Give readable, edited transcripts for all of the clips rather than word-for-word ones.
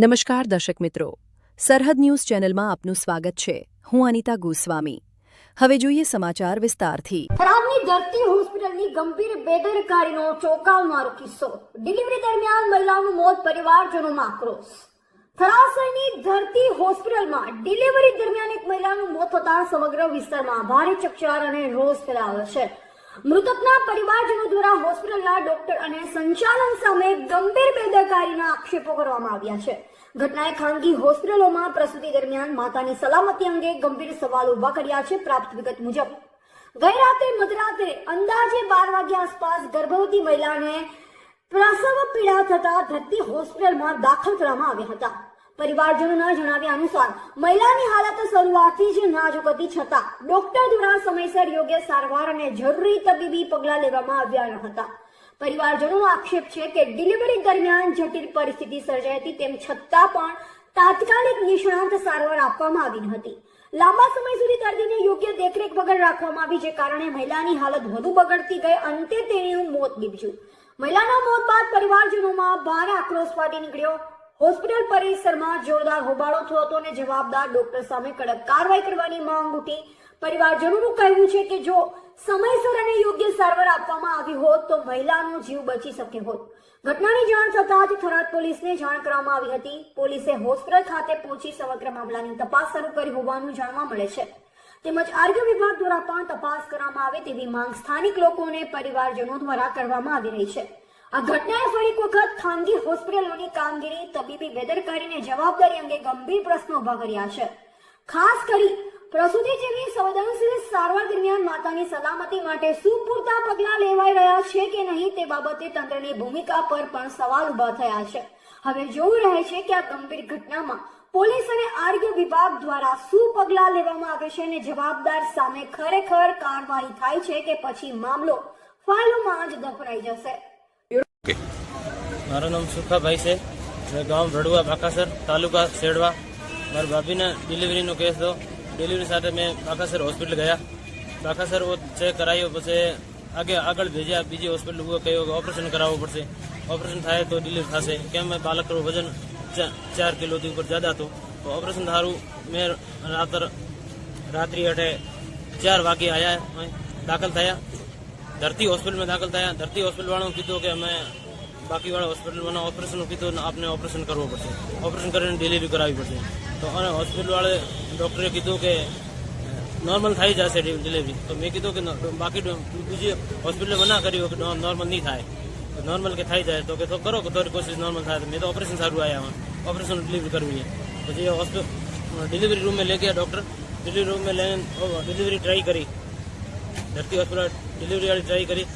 નમસ્કાર દર્શક મિત્રો, સરહદ ન્યૂઝ ચેનલમાં આપનું સ્વાગત છે। હું અનિતા ગોસ્વામી। હવે જોઈએ સમાચાર વિસ્તારથી। થરાદની ધરતી હોસ્પિટલની ગંભીર બેદરકારીનો ચોંકાવનારો કિસ્સો। ડિલિવરી દરમિયાન મહિલાનું મોત, પરિવારજનોમાં આક્રોશ। થરાદ શહેરની ધરતી હોસ્પિટલમાં ડિલિવરી દરમિયાન એક મહિલાનું મોત થતાં સમગ્ર વિસ્તારમાં ભારે ચકચાર અને રોષ ફેલાયો છે। મૃતકના પરિવારજનો દ્વારા હોસ્પિટલના ડોક્ટર અને સંચાલન સામે ગંભીર બેદરકારીના આક્ષેપો કરવામાં આવ્યા છે। ઘટનાએ ખાનગી હોસ્પિટલોમાં પ્રસૂતિ દરમિયાન માતાની સલામતી અંગે ગંભીર સવાલ ઉભા કર્યા છે। પ્રાપ્ત વિગત મુજબ ગઈ રાત્રે મધરાત્રે અંદાજે 12 વાગ્યા આસપાસ ગર્ભવતી મહિલાને પ્રસવ પીડા થતા ધરતી હોસ્પિટલમાં દાખલ કરવામાં આવ્યા હતા। પરિવારજનોના જણાવ્યા અનુસાર મહિલાની હાલત શરૂઆતથી જ નાજુક હતી, છતાં ડોક્ટર દ્વારા સમયસર યોગ્ય સારવાર અને જરૂરી તબીબી પગલાં લેવામાં આવ્યા ન હતા। પરિવારજનોનો આક્ષેપ છે કે ડિલિવરી દરમિયાન જટિલ પરિસ્થિતિ સર્જાઈ હતી, તેમ છતાં પણ તાત્કાલિક નિષ્ણાંત સારવાર આપવામાં આવી ન હતી। લાંબા સમય સુધી દર્દીને યોગ્ય દેખરેખ વગર રાખવામાં આવી, જે કારણે મહિલાની હાલત વધુ બગડતી ગઈ। અંતે તેનું મોત નીપજ્યું। મહિલાના મોત બાદ પરિવારજનોમાં ભારે આક્રોશ ફાટી નીકળ્યો। હોસ્પિટલ પરિસરમાં જોરદાર હોબાળો થયો હતો અને જવાબદાર ડોક્ટર સામે કડક કાર્યવાહી કરવાની માંગ ઉઠી। પરિવારજનોનું કહેવું છે કે જો સમયસર અને યોગ્ય સારવાર આપવામાં આવી હોત તો મહિલાનો જીવ બચી શક્યો હોત। ઘટનાની જાણ થતાં જ થરાદ પોલીસને જાણ કરવામાં આવી હતી। પોલીસે હોસ્પિટલ ખાતે પહોંચી સમગ્ર મામલાની તપાસ શરૂ કરી હોવાનું જાણવા મળે છે, તેમજ આરોગ્ય વિભાગ દ્વારા પણ તપાસ કરવામાં આવે તેવી માંગ સ્થાનિક લોકોને પરિવારજનો દ્વારા કરવામાં આવી રહી છે। આ ઘટનાએ ફરી એક વખત ખાનગી હોસ્પિટલોની કામગીરી, તબીબી બેદરકારી અને જવાબદારી અંગે ગંભીર પ્રશ્નો ઉભા કર્યા છે। ખાસ કરી પ્રસૂતિ જેવી સંવેદનશીલ સારવાર દરમિયાન માતાની સલામતી માટે શું પૂરતા પગલાં લેવાઈ રહ્યા છે કે નહીં તે બાબતે તંત્રની ભૂમિકા પર પણ સવાલ ઉભા થયા છે। હવે જોવું રહે છે કે આ ગંભીર ઘટનામાં પોલીસ અને આરોગ્ય વિભાગ દ્વારા શું પગલાં લેવામાં આવે છે અને જવાબદાર સામે ખરેખર કાર્યવાહી થાય છે કે પછી મામલો ફાઇલોમાં જ દફનાઈ જશે। મારું નામ સુખાભાઈ છે। मैं गांव भड़ुआ बाकासर तालुका सेड़वा मारी भाभी ने डिलीवरी नो केस दो। डिलीवरी साथ मैं बाकासर हॉस्पिटल गया। बाकासर वो चेक करायो, पछी आगे आगळ भेजा बीजी हॉस्पिटल। वो कहो कि ऑपरेशन करावो पड़शे, ऑपरेशन थाय तो डिलीवरी थशे। केम मैं बालक रो वजन 4 किलो थी ऊपर ज्यादा तो ऑपरेशन थारू मैं रात्रि 4 वागे आया, दाखल थया धरती हॉस्पिटल में दाखल थया। धरती हॉस्पिटल वालों कीधुं कि अमे बाकी वाला हॉस्पिटल में ऑपरेशन कीधुं, आपने ऑपरेशन करवो पड़शे, ऑपरेशन करीने डिलीवरी करावी पड़शे। तो हॉस्पिटल वाले डॉक्टरे कीधुं कि नॉर्मल थई जशे डिलीवरी। तो मैं कीधुं कि बाकी बीजी हॉस्पिटल मना कर्युं कि नॉर्मल नहीं थाय, नॉर्मल के थई जाए तो कि तो करो कि तोरी कोशिश नॉर्मल थाय। तो मैं तो ऑपरेशन सारू आया हूँ, ऑपरेशन डिलीवरी करवी है। पछी हॉस्पिटल डिलीवरी रूम में ले गया डॉक्टर। डिलीवरी रूम में लઈને डिलीवरी ट्राई करी, धरती हॉस्पिटल डिलीवरी वाली ट्राई करी।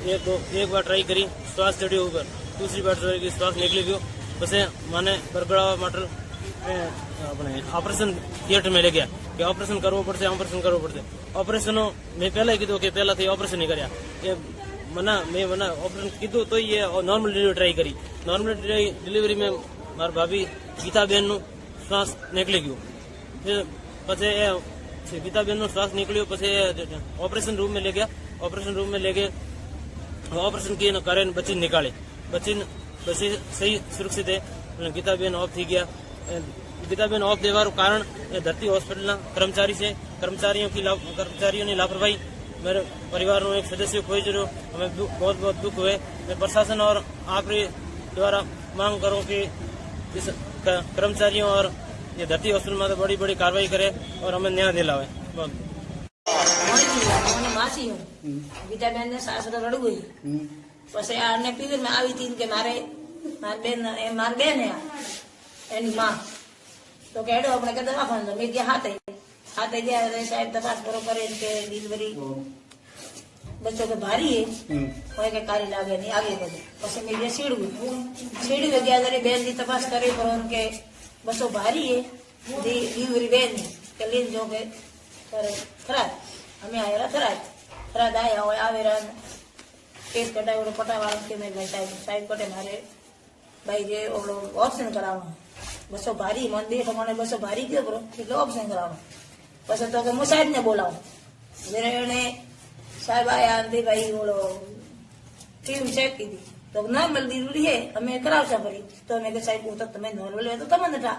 एक बार ट्राई करी, श्वास चढ़ी ऊपर, दूसरी बार ट्राई की श्वास निकली गयो। पछी मैंने बरगड़ावा माटे अपने ऑपरेशन थिएटर में ले गया कि ऑपरेशन करवो पड़शे, ऑपरेशन करवो पड़शे। ऑपरेशनों मैं पहला कीधुं कि पहला थी ऑपरेशन नहीं कर्या। मैं ऑपरेशन कीधुं तो ये नॉर्मल डिलीवरी ट्राई करी। नॉर्मल डिलीवरी में मारी भाभी गीताबेन नु श्वास निकली गयो। फिर पछी गीताबेन नो श्वास निकल्यो। पछी ऑपरेशन रूम में ले गया। ऑपरेशन रूम में ले गए, ऑपरेशन किए करे बच्ची निकाले। बच्ची सही सुरक्षित है। गीताबेन ऑफ थी गया। गीताबेन ऑफ देवार कारण धरती हॉस्पिटल कर्मचारी से कर्मचारियों की लापरवाही मेरे परिवार नो एक सदस्य खोई जरो। हमें बहुत बहुत दुख हुए। मैं प्रशासन और आप द्वारा मांग करूं कि इस कर्मचारियों और ये धरती हॉस्पिटल में तो बड़ी बड़ी कार्रवाई करे और हमें न्याय दिलावे। मासी हूँ गीताबेन ने सासरो रड़ू गई। પછી આને પીરિયડ માં આવી હતી કે મારી બેન હે એની માં તો કે હેડો આપણે કે દવાખાને મેં ગયા હાથે ગયા સાહેબ તપાસ કરો કરે કે ડિલિવરી બચ્ચો કે ભારી હે કોઈ કે કારી લાગે નહીં આગે બધું। પછી મેં ગયા સીડી ગયા જરી બેન ની તપાસ કરી પણ કે બસો ભારી હે ડિલિવરી બેન કે લઈને જો કે ખરાબ અમે આયા થરાદ આયા હોય આવેરા केस कटावो पटावा के मैं भाई साहब कटे मारे भाई जे ओलो ऑप्शन करावा बसो भारी मन दे प्रमाणे बसो भारी गयो बरो એટલે ऑप्शन करावा। પછી તો કે હું સાહેબ ને બોલાવું। મેરે ને સાહેબ આયા અંતે ભાઈ ઓલો ટીમ ચેક कीधी તો નોર્મલ ડિલિવરી હે અમે કરાવશા ફરી તો અમે કે સાહેબ હું તો તમે નોર્મલ હે તો તમે નતા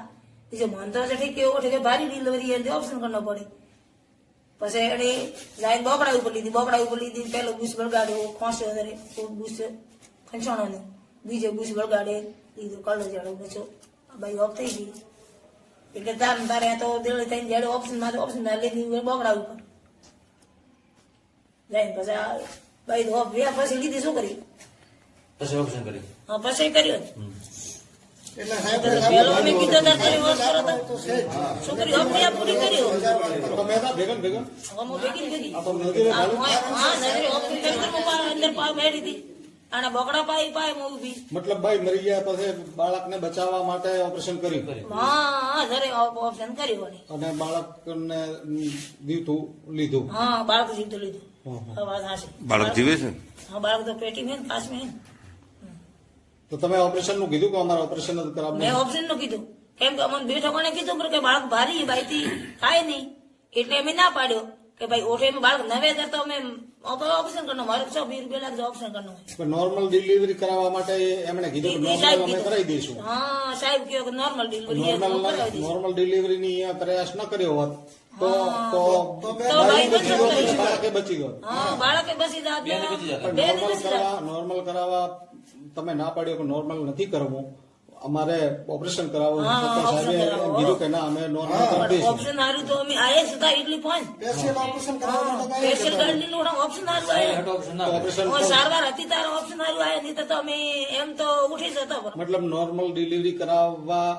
બીજો મન તો છે ઠીક કેવો છે ભારી ડિલિવરી હે ઓપ્શન કરવો પડે પછી એને જાય બોકડા ઉપર લીધી પેલો બુશ બળગાડ્યો ખોસ્યો વધારે બુશ ખંચાણો બીજો બુશ બળગાડે લીધો કલર જાડો બચો ભાઈ ઓફ થઈ ગઈ એટલે તારે તો દિલ્હી થઈને જાડો ઓપ્શન માં લીધી બોકડા ઉપર જાય પછી ભાઈ ઓફ વ્યા પછી લીધી શું કરી પછી ઓપ્શન કરી હા પછી કર્યો એટલે સાહેબ પેલો અમે કીધો તાર તારી વોશ કરો તો છોકરી ઓફ વ્યા પૂરી કર્યો તમે હતા ભેગા ભેગા હું ભેગી આ તો નદીરે હા નજરે ઓફ અંદર પાવ મેળી હતી અને બોકડા પાય હું ઊભી મતલબ ભાઈ મરી ગયા પછી બાળકને બચાવવા માટે ઓપરેશન કર્યું હા જરે ઓપ્શન કર્યું અને બાળકને દીધું લીધું હા બાળક જીવતું લીધું હા વાત હાચી બાળક જીવે છે હા બાળક તો પેટી મેં પાસ મેં તો તમે ઓપરેશન નું કીધું કે અમારે ઓપરેશન જ કરાવવું મેં ઓપ્શન નું કીધું કેમ કે અમને બેઠો કોને કીધું કે બાળક ભારી બાઈ થી થાય નહીં એટલે અમે ના પાડ્યો કે ભાઈ ઓઠે બાળક નવે તો અમે ઓપ્શન કરવાનું મારે 20 રૂપિયા લાગશે ઓપ્શન કરવાનું નોર્મલ ડિલિવરી કરાવવા માટે એમણે કીધું કે નોર્મલ અમે કરાવી દઈશું હા સાહેબ કહ્યું કે નોર્મલ ડિલિવરી નોર્મલ ડિલિવરી ની પ્રયાસ ન કર્યો હોત તો ભાઈ બાળકે બચી ગયો હા બાળકે બસી નોર્મલ કરાવવા તમે ના પાડ્યો કે નોર્મલ નથી કરવું અમારે ઓપરેશન કરાવવું હા, તો ઓપરેશન સાહેબે કરાવવું. કીધું કે ના અમે નોર્મલ કરી દઈશું ઓપ્શન હારું તો અમે આયા સુધા એટલી ફોન સ્પેશિયલ ગાડી નું ઓપ્શન હારું આયા ઓપ્શન ના ઓપરેશન સારવાર હતી તારો ઓપ્શન હારું આયા નહીં તો અમે એમ તો ઉઠી જતા મતલબ નોર્મલ ડિલિવરી કરાવવા